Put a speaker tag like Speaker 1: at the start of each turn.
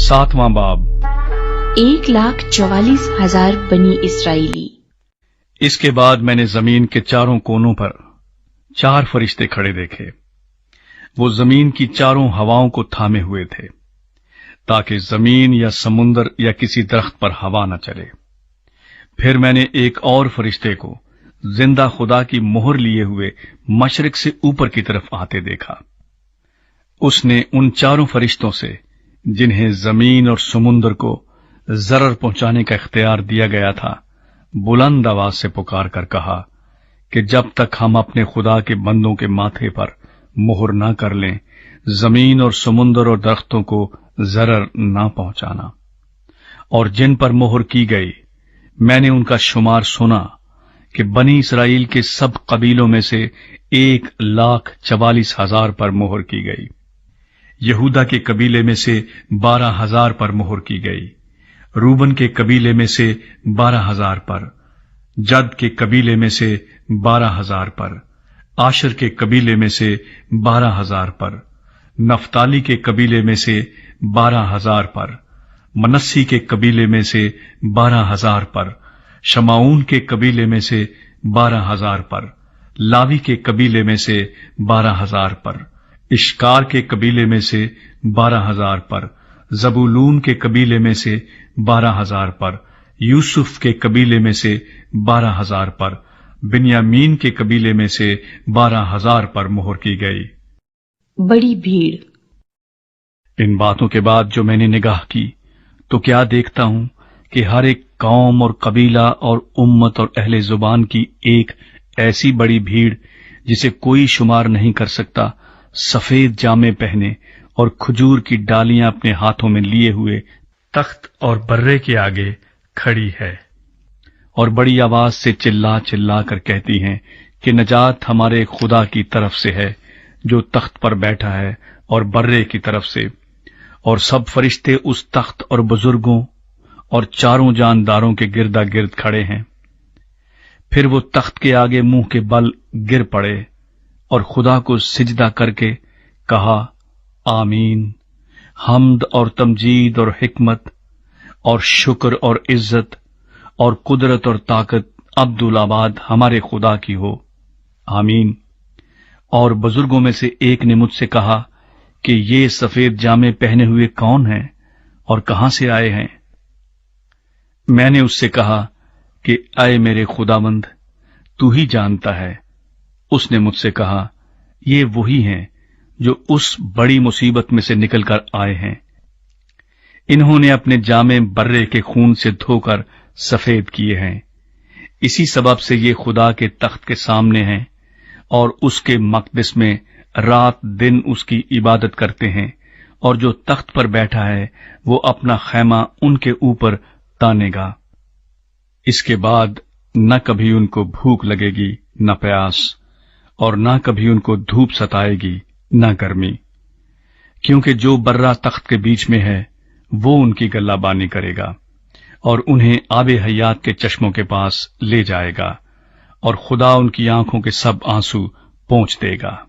Speaker 1: 7वां बाब।
Speaker 2: 1,44,000 बनी इसराइली।
Speaker 1: इसके बाद मैंने जमीन के चारों कोनों पर 4 फरिश्ते खड़े देखे। वो जमीन की चारों हवाओं को थामे हुए थे, ताकि जमीन या समुंदर या किसी दरख्त पर हवा न चले। फिर मैंने एक और फरिश्ते को जिंदा खुदा की मोहर लिए हुए मशरिक से ऊपर की तरफ आते देखा। उसने उन चारों फरिश्तों से, जिन्हें जमीन और समुंदर को जरर पहुंचाने का इख्तियार दिया गया था, बुलंद आवाज से पुकार कर कहा कि जब तक हम अपने खुदा के बंदों के माथे पर मोहर ना कर लें, जमीन और समुंदर और दरख्तों को जरर ना पहुंचाना। और जिन पर मोहर की गई, मैंने उनका शुमार सुना कि बनी इसराइल के सब कबीलों में से 1,44,000 पर मोहर की गई। यहूदा के कबीले में से 12,000 पर मोहर की गई, रूबन के कबीले में से 12,000 पर, जद के कबीले में से 12,000 पर, आशर के कबीले में से 12,000 पर, नफ्ताली के कबीले में से 12,000 पर, मनस्सी के कबीले में से 12,000 पर, शमाऊन के कबीले में से 12,000 पर, लावी के कबीले में से 12,000 पर, इश्कार के कबीले में से 12,000 पर, जबूलून के कबीले में से 12,000 पर, यूसुफ के कबीले में से 12,000 पर, बिन्यामीन के कबीले में से 12,000 पर मोहर की गई।
Speaker 2: बड़ी भीड़।
Speaker 1: इन बातों के बाद जो मैंने निगाह की, तो क्या देखता हूं कि हर एक कौम और कबीला और उम्मत और अहले जुबान की एक ऐसी बड़ी भीड़, जिसे कोई शुमार नहीं कर सकता, सफेद जामे पहने और खजूर की डालियां अपने हाथों में लिए हुए तख्त और बर्रे के आगे खड़ी है, और बड़ी आवाज से चिल्ला चिल्ला कर कहती हैं कि नजात हमारे खुदा की तरफ से है, जो तख्त पर बैठा है, और बर्रे की तरफ से। और सब फरिश्ते उस तख्त और बुजुर्गों और चारों जानदारों के गिरदा गिर्द खड़े हैं। फिर वो तख्त के आगे मुंह के बल गिर पड़े और खुदा को सिजदा करके कहा, आमीन। हम्द और तमजीद और हिकमत और शुक्र और इज्जत और कुदरत और ताकत अब्दुल-आबाद हमारे खुदा की हो, आमीन। और बुजुर्गों में से एक ने मुझसे कहा कि ये सफेद जामे पहने हुए कौन हैं और कहां से आए हैं? मैंने उससे कहा कि ऐ मेरे खुदावंद, तू ही जानता है। उसने मुझसे कहा, ये वही हैं जो उस बड़ी मुसीबत में से निकलकर आए हैं। इन्होंने अपने जामे बर्रे के खून से धोकर सफेद किए हैं। इसी सबब से ये खुदा के तख्त के सामने हैं और उसके मकदस में रात दिन उसकी इबादत करते हैं, और जो तख्त पर बैठा है वो अपना खैमा उनके ऊपर तानेगा। इसके बाद न कभी उनको भूख लगेगी न प्यास, और न कभी उनको धूप सताएगी न गर्मी, क्योंकि जो बर्रा तख्त के बीच में है वो उनकी गल्लाबानी करेगा और उन्हें आबे हयात के चश्मों के पास ले जाएगा, और खुदा उनकी आंखों के सब आंसू पोंछ देगा।